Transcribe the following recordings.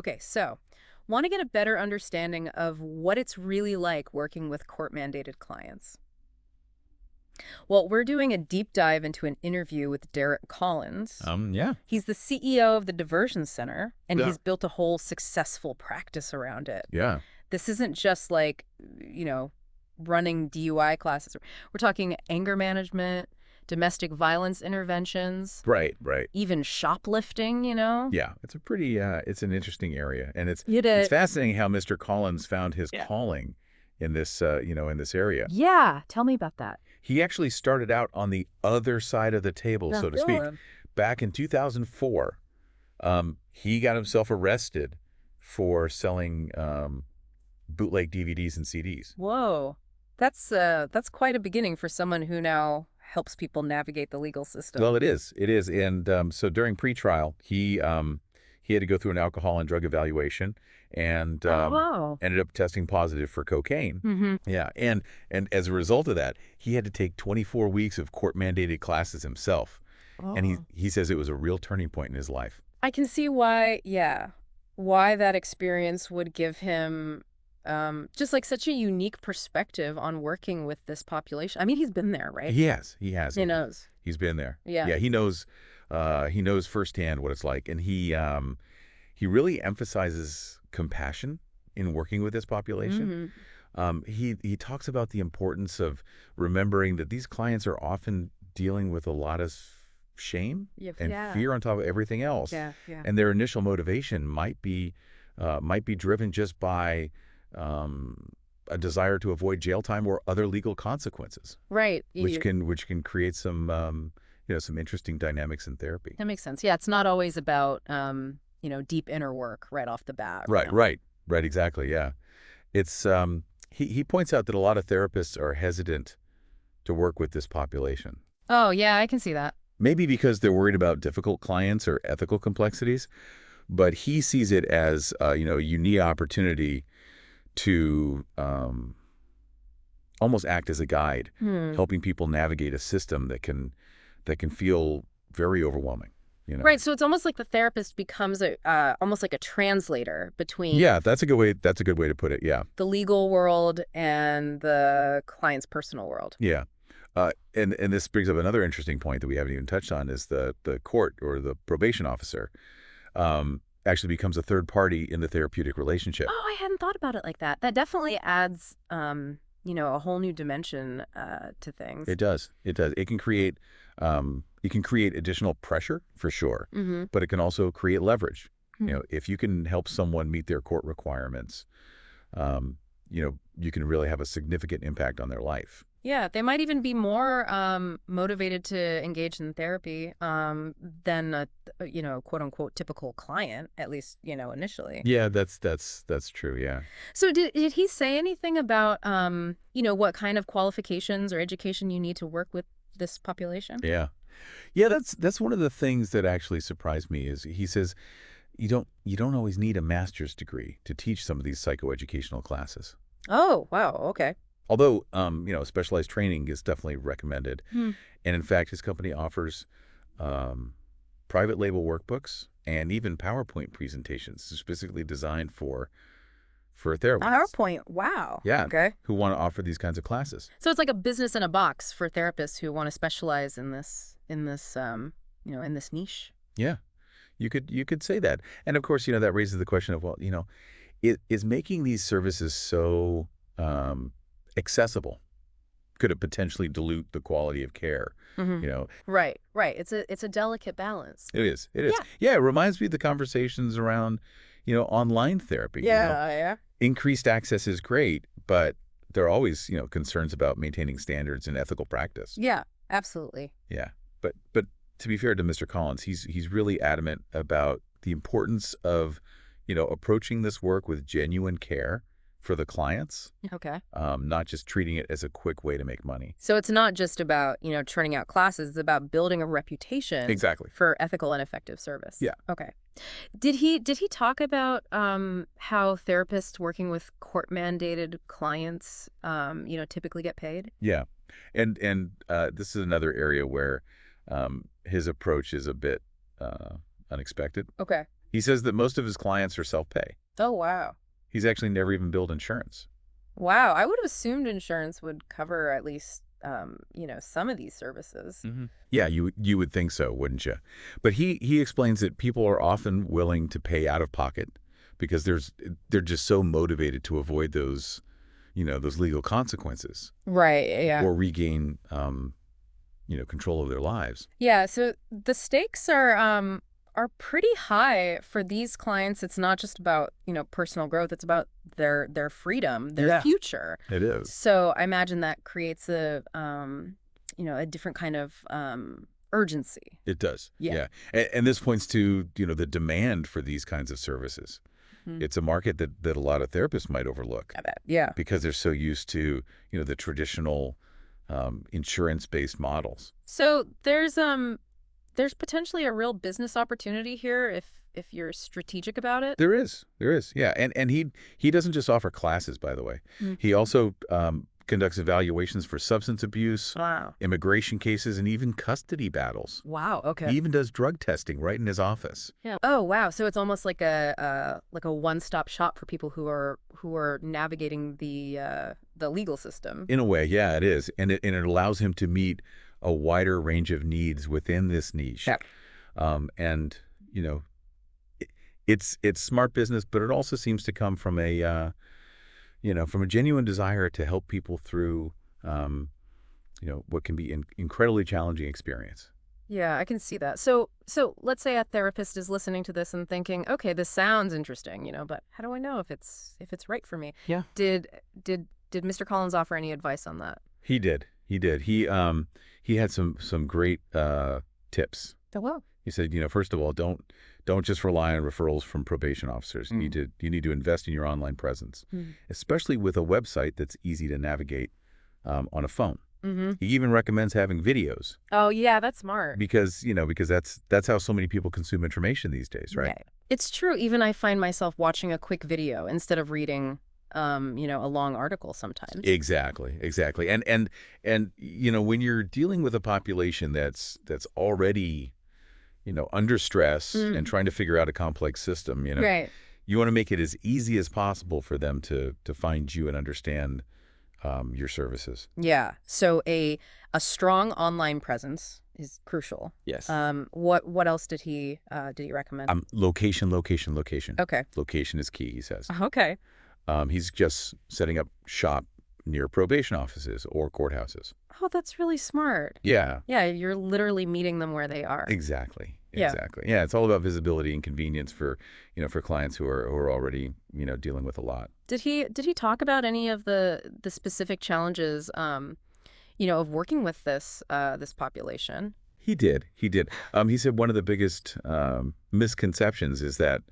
Okay, so want to get a better understanding of what it's really like working with court-mandated clients. Well, we're doing a deep dive into an interview with Derek Collins. Yeah. He's the CEO of the Diversion Center, and Yeah. he's built a whole successful practice around it. Yeah. This isn't just like, running DUI classes. We're talking anger management, domestic violence interventions, Right, right. even shoplifting. Yeah, it's a pretty it's an interesting area, and You it's did. fascinating how Mr. Collins found his Yeah. calling in this in this area. Yeah, tell me about that. He actually started out on the other side of the table, Yeah, so to go speak. on. Back in 2004, he got himself arrested for selling bootleg DVDs and CDs. Whoa. That's quite a beginning for someone who now helps people navigate the legal Well, system. it is, and so during pretrial, he had to go through an alcohol and drug evaluation, and Oh, wow. ended up testing positive for cocaine. Mm-hmm. Yeah, and as a result of that, he had to take 24 weeks of court mandated classes himself, and he Oh. he says it was a real turning point in his life. I can see why, yeah, why that experience would give him just like such a unique perspective on working with this population. I mean, he's been there, right? He has, He knows. he's been there. Yeah. Yeah, he knows firsthand what it's like, and he really emphasizes compassion in working with this population. Mm-hmm. He talks about the importance of remembering that these clients are often dealing with a lot of shame and Yeah. fear on top of everything else, Yeah. Yeah. and their initial motivation might be driven just by a desire to avoid jail time or other legal consequences, Right. which can create some some interesting dynamics in therapy. That makes sense. Yeah, it's not always about deep inner work right off the bat. Right, exactly. Yeah, it's he points out that a lot of therapists are hesitant to work with this population. Oh, yeah, I can see that. Maybe because they're worried about difficult clients or ethical complexities, but he sees it as a unique opportunity to almost act as a guide, Hmm. helping people navigate a system that can feel very overwhelming. Right, so it's almost like the therapist becomes almost like a translator between Yeah, that's a good way. That's a good way to put it. Yeah, the legal world and the client's personal world. yeah. And this brings up another interesting point that we haven't even touched on is the court or the probation officer actually becomes a third party in the therapeutic relationship. Oh, I hadn't thought about it like that. That definitely adds, a whole new dimension to things. It does. It does. It can create additional pressure for sure, Mm-hmm. but it can also create leverage. Hmm. If you can help someone meet their court requirements, you can really have a significant impact on their life. Yeah, they might even be more motivated to engage in therapy than a quote unquote typical client, at least, initially. Yeah, that's true. Yeah. So did he say anything about what kind of qualifications or education you need to work with this population? Yeah. Yeah, that's one of the things that actually surprised me is he says you don't always need a master's degree to teach some of these psychoeducational classes. Oh, wow. Okay. Although specialized training is definitely recommended. Hmm. And in fact, his company offers private label workbooks and even PowerPoint presentations specifically designed for therapists. PowerPoint. Wow. Yeah, Okay. who want to offer these kinds of classes. So it's like a business in a box for therapists who want to specialize in this niche. Yeah, you could say that. And of course, that raises the question of, well, is making these services so accessible? Could it potentially dilute the quality of care? Hmm. You know, Right. Right. It's a delicate balance. it is. It is. Yeah. Yeah, it reminds me of the conversations around, online therapy. Yeah. Increased access is great, but there are always, concerns about maintaining standards and ethical practice. Yeah. Absolutely. Yeah. But to be fair to Mr. Collins, he's really adamant about the importance of, approaching this work with genuine care for the clients, Okay. not just treating it as a quick way to make money. So it's not just about, churning out classes, it's about building a reputation Exactly. for ethical and effective service. Yeah. Okay. Did he talk about how therapists working with court-mandated clients, typically get paid? Yeah. And this is another area where his approach is a bit unexpected. Okay. He says that most of his clients are self-pay. Oh, wow. He's actually never even billed insurance. Wow, I would have assumed insurance would cover at least, some of these services. Yeah, you would think so, wouldn't you? But he explains that people are often willing to pay out of pocket because they're just so motivated to avoid those legal consequences Right, yeah. or regain control of their lives. Yeah, so the stakes are pretty high for these clients. It's not just about, personal growth, it's about their freedom, their Yeah. future. It is. So I imagine that creates a different kind of urgency. It does. Yeah. Yeah. And this points to, the demand for these kinds of services. Mhm. It's a market that a lot of therapists might overlook I bet. Yeah. because they're so used to, the traditional insurance-based models. So there's potentially a real business opportunity here if you're strategic about it. There is. There is. Yeah. And he doesn't just offer classes, by the way. Mm. He also conducts evaluations for substance abuse, Wow. immigration cases, and even custody battles. Wow. He Okay. even does drug testing right in his office. Yeah. Oh, wow. So it's almost like a one-stop shop for people who are navigating the legal system. In a way, yeah, it is. And it allows him to meet a wider range of needs within this niche. Yeah. And, it- it's smart business, but it also seems to come from from a genuine desire to help people through, what can be an incredibly challenging experience. Yeah, I can see that. So let's say a therapist is listening to this and thinking, okay, this sounds interesting, but how do I know if it's right for me? Yeah. Did Mr. Collins offer any advice on that? He did. He did. He had some great tips. Oh, wow. He said, first of all, don't just rely on referrals from probation officers. You need to invest in your online presence, especially with a website that's easy to navigate on a phone. Mm-hmm. He even recommends having videos Oh, yeah, that's smart. because that's how so many people consume information these days, right? Yeah. It's true. Even I find myself watching a quick video instead of reading, a long article sometimes. Exactly. And when you're dealing with a population that's already under stress and trying to figure out a complex system, Right. you want to make it as easy as possible for them to find you and understand your services. Yeah. So a strong online presence is crucial. Yes. What else did he recommend? Location. Okay. Location is key, he says. Okay. He's just setting up shop near probation offices or courthouses. Oh, that's really smart. Yeah. Yeah, you're literally meeting them where they are. Exactly. Yeah. Yeah, it's all about visibility and convenience for clients who are already, dealing with a lot. Did he talk about any of the specific challenges of working with this population? He did. He said one of the biggest misconceptions is that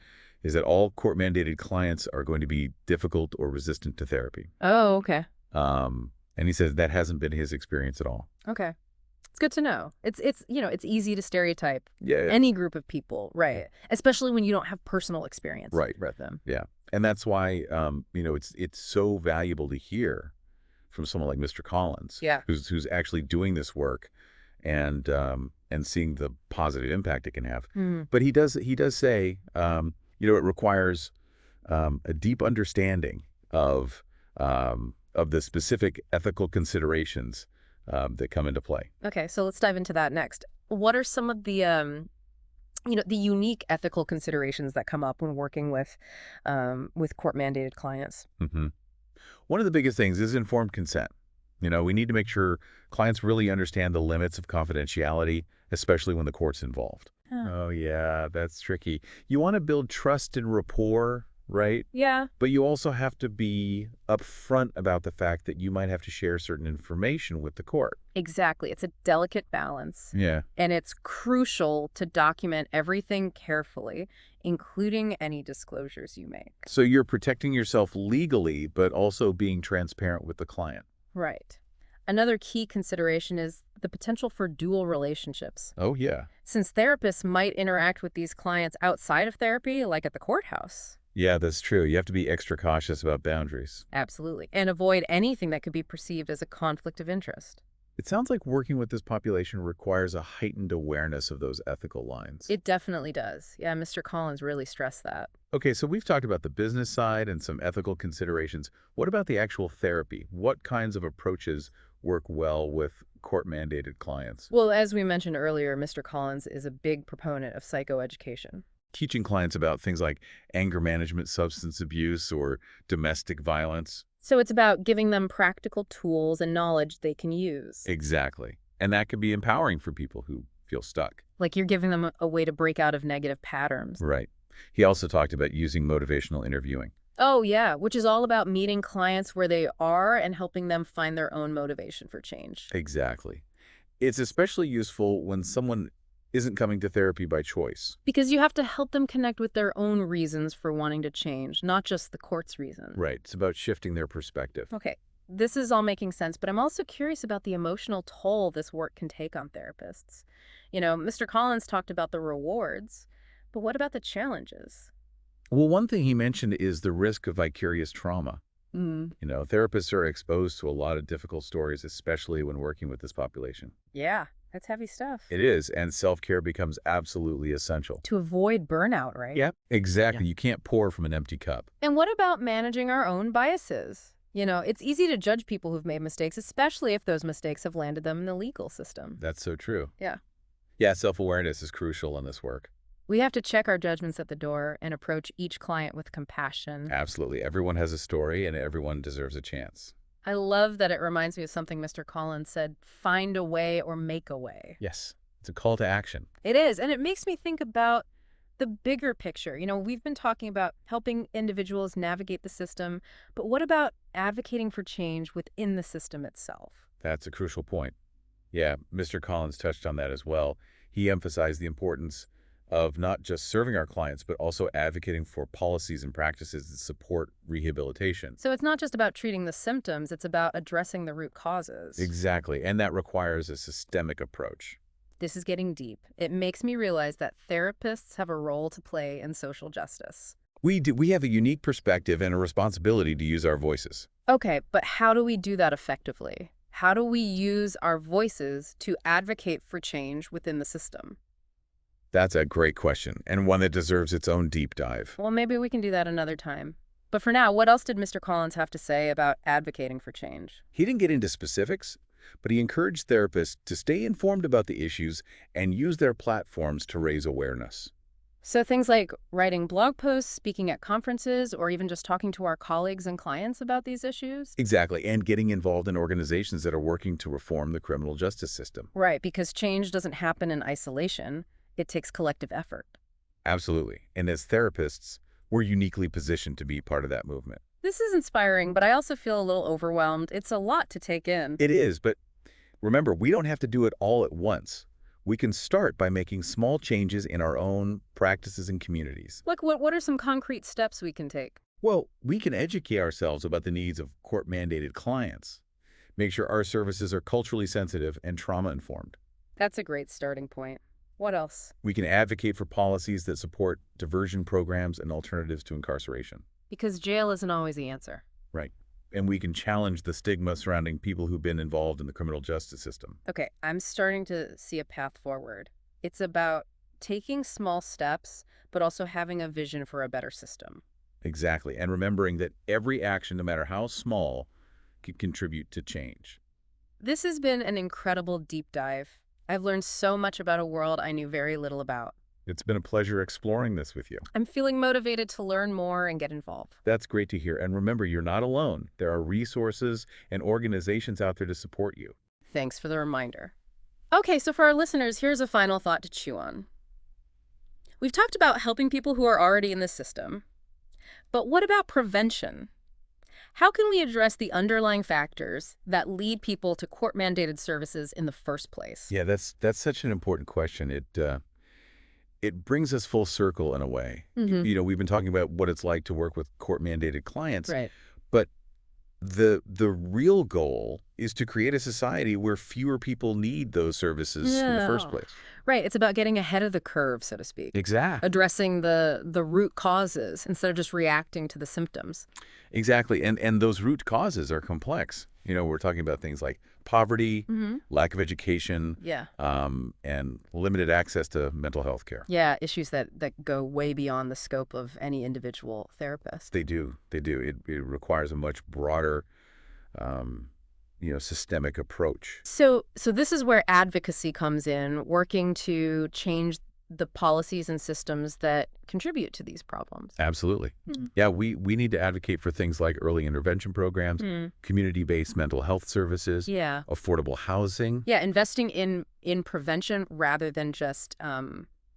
all court-mandated clients are going to be difficult or resistant to therapy. Oh, okay. And he says that hasn't been his experience at all. Okay. It's good to know. It's easy to stereotype Yeah. any group of people, right? Especially when you don't have personal experience Right. with them. Yeah. And that's why, it's so valuable to hear from someone like Mr. Collins, Yeah. who's actually doing this work and seeing the positive impact it can have. But he does say, it requires a deep understanding of the specific ethical considerations that come into play. Okay, so let's dive into that next. What are some of the the unique ethical considerations that come up when working with court-mandated clients? hmm One of the biggest things is informed consent. We need to make sure clients really understand the limits of confidentiality, especially when the court's involved. Huh. Oh, yeah, that's tricky. You want to build trust and rapport, right? Yeah. But you also have to be upfront about the fact that you might have to share certain information with the court. Exactly. It's a delicate balance. Yeah. And it's crucial to document everything carefully, including any disclosures you make. So you're protecting yourself legally, but also being transparent with the client. Right. Another key consideration is the potential for dual relationships. Oh, yeah. Since therapists might interact with these clients outside of therapy, like at the courthouse. Yeah, that's true. You have to be extra cautious about boundaries. Absolutely. And avoid anything that could be perceived as a conflict of interest. It sounds like working with this population requires a heightened awareness of those ethical lines. It definitely does. Yeah, Mr. Collins really stressed that. Okay, so we've talked about the business side and some ethical considerations. What about the actual therapy? What kinds of approaches work well with court-mandated clients? Well, as we mentioned earlier, Mr. Collins is a big proponent of psychoeducation. Teaching clients about things like anger management, substance abuse, or domestic violence. So it's about giving them practical tools and knowledge they can use. Exactly. And that can be empowering for people who feel stuck. Like you're giving them a way to break out of negative patterns. Right. He also talked about using motivational interviewing. Oh, yeah, which is all about meeting clients where they are and helping them find their own motivation for change. Exactly. It's especially useful when someone isn't coming to therapy by choice. Because you have to help them connect with their own reasons for wanting to change, not just the court's reason. Right. It's about shifting their perspective. Okay, this is all making sense, but I'm also curious about the emotional toll this work can take on therapists. Mr. Collins talked about the rewards, but what about the challenges? Well, one thing he mentioned is the risk of vicarious trauma. Mm. Therapists are exposed to a lot of difficult stories, especially when working with this population. Yeah, that's heavy stuff. It is, and self-care becomes absolutely essential. To avoid burnout, right? Yep. Exactly. You can't pour from an empty cup. And what about managing our own biases? It's easy to judge people who've made mistakes, especially if those mistakes have landed them in the legal system. That's so true. Yeah. Yeah, self-awareness is crucial in this work. We have to check our judgments at the door and approach each client with compassion. Absolutely. Everyone has a story, and everyone deserves a chance. I love that it reminds me of something Mr. Collins said, find a way or make a way. Yes. It's a call to action. It is, and it makes me think about the bigger picture. We've been talking about helping individuals navigate the system, but what about advocating for change within the system itself? That's a crucial point. Yeah, Mr. Collins touched on that as well. He emphasized the importance of not just serving our clients, but also advocating for policies and practices that support rehabilitation. So it's not just about treating the symptoms, it's about addressing the root causes. Exactly, and that requires a systemic approach. This is getting deep. It makes me realize that therapists have a role to play in social justice. We do. We have a unique perspective and a responsibility to use our voices. Okay, but how do we do that effectively? How do we use our voices to advocate for change within the system? That's a great question, and one that deserves its own deep dive. Well, maybe we can do that another time. But for now, what else did Mr. Collins have to say about advocating for change? He didn't get into specifics, but he encouraged therapists to stay informed about the issues and use their platforms to raise awareness. So things like writing blog posts, speaking at conferences, or even just talking to our colleagues and clients about these issues? Exactly, and getting involved in organizations that are working to reform the criminal justice system. Right, because change doesn't happen in isolation. It takes collective effort. Absolutely. And as therapists, we're uniquely positioned to be part of that movement. This is inspiring, but I also feel a little overwhelmed. It's a lot to take in. It is, but remember, we don't have to do it all at once. We can start by making small changes in our own practices and communities. Like, what are some concrete steps we can take? Well, we can educate ourselves about the needs of court-mandated clients. Make sure our services are culturally sensitive and trauma-informed. That's a great starting point. What else? We can advocate for policies that support diversion programs and alternatives to incarceration. Because jail isn't always the answer. Right. And we can challenge the stigma surrounding people who've been involved in the criminal justice system. Okay, I'm starting to see a path forward. It's about taking small steps, but also having a vision for a better system. Exactly. And remembering that every action, no matter how small, can contribute to change. This has been an incredible deep dive. I've learned so much about a world I knew very little about. It's been a pleasure exploring this with you. I'm feeling motivated to learn more and get involved. That's great to hear. And remember, you're not alone. There are resources and organizations out there to support you. Thanks for the reminder. Okay, so for our listeners, here's a final thought to chew on. We've talked about helping people who are already in the system. But what about prevention? How can we address the underlying factors that lead people to court-mandated services in the first place? Yeah, that's such an important question. It brings us full circle in a way. We've been talking about what it's like to work with court-mandated clients. Right. But the real goal is to create a society where fewer people need those services in the first place. Right. It's about getting ahead of the curve, so to speak. Exactly. Addressing the root causes instead of just reacting to the symptoms. Exactly. And those root causes are complex. We're talking about things like poverty, Mm-hmm. lack of education, Yeah. and limited access to mental health care. Yeah, issues that go way beyond the scope of any individual therapist. They do. They do. It requires a much broader, systemic approach. So this is where advocacy comes in, working to change the policies and systems that contribute to these problems. Absolutely. Mm. Yeah, we need to advocate for things like early intervention programs, Mm. community-based mental health services, Yeah. affordable housing. Yeah, investing in prevention rather than just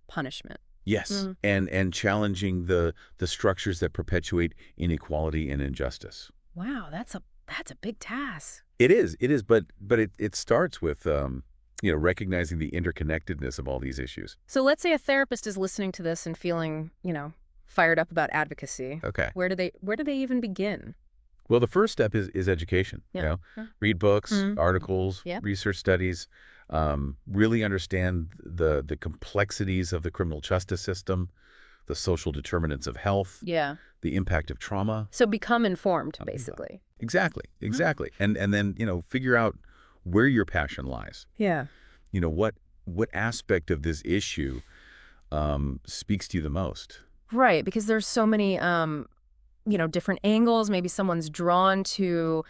punishment. Yes, Mm. and challenging the structures that perpetuate inequality and injustice. Wow, that's a big task. It is, but it starts with recognizing the interconnectedness of all these issues. So let's say a therapist is listening to this and feeling, fired up about advocacy. Okay. Where do they even begin? Well, the first step is education. Yeah. Yeah. Read books, Mm. articles, Yeah. research studies, really understand the complexities of the criminal justice system, the social determinants of health, Yeah. the impact of trauma. So become informed, Okay. basically. Exactly. And then, figure out where your passion lies. Yeah. What aspect of this issue speaks to you the most? Right, because there's so many, different angles. Maybe someone's drawn to,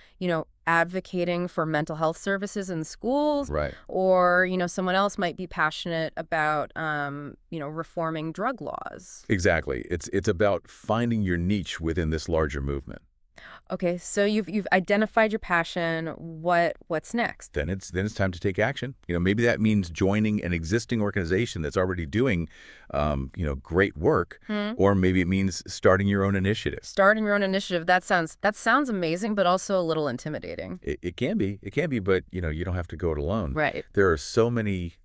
advocating for mental health services in schools, Right. or, someone else might be passionate about, reforming drug laws. Exactly. It's about finding your niche within this larger movement. Okay, so you've identified your passion. What's next? Then it's time to take action. Maybe that means joining an existing organization that's already doing, great work, or maybe it means starting your own initiative. Starting your own initiative. That sounds amazing, but also a little intimidating. It can be, but you don't have to go it alone. Right. There are so many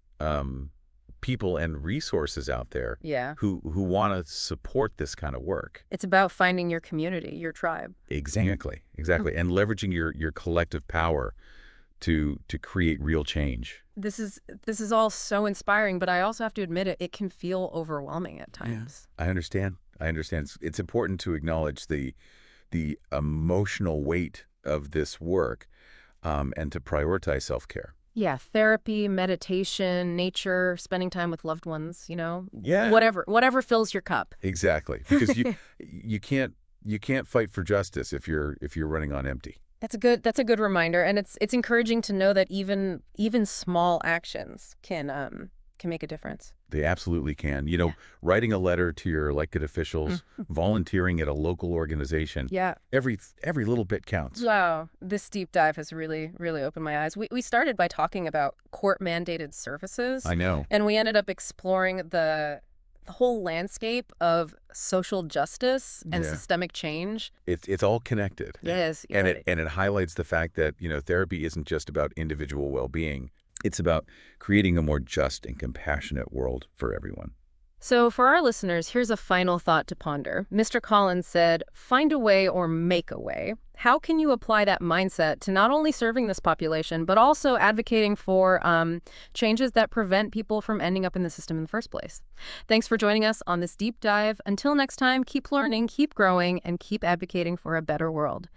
people and resources out there Yeah. who want to support this kind of work. It's about finding your community, your tribe. Exactly, and leveraging your collective power to create real change. This is all so inspiring, but I also have to admit it can feel overwhelming at times. I understand. It's important to acknowledge the emotional weight of this work, and to prioritize self-care. Yeah, therapy, meditation, nature, spending time with loved ones, Yeah. Whatever fills your cup. Exactly, because you can't fight for justice if you're running on empty. That's a good reminder, and it's encouraging to know that even small actions can make a difference. They absolutely can. Writing a letter to your elected officials, volunteering at a local organization. Yeah. Every little bit counts. Wow, this deep dive has really, really opened my eyes. We started by talking about court-mandated services. I know. And we ended up exploring the whole landscape of social justice and Yeah. systemic change. It's all connected. Yes. And it highlights the fact that, therapy isn't just about individual well-being. It's about creating a more just and compassionate world for everyone. So for our listeners, here's a final thought to ponder. Mr. Collins said, find a way or make a way. How can you apply that mindset to not only serving this population, but also advocating for changes that prevent people from ending up in the system in the first place? Thanks for joining us on this deep dive. Until next time, keep learning, keep growing, and keep advocating for a better world.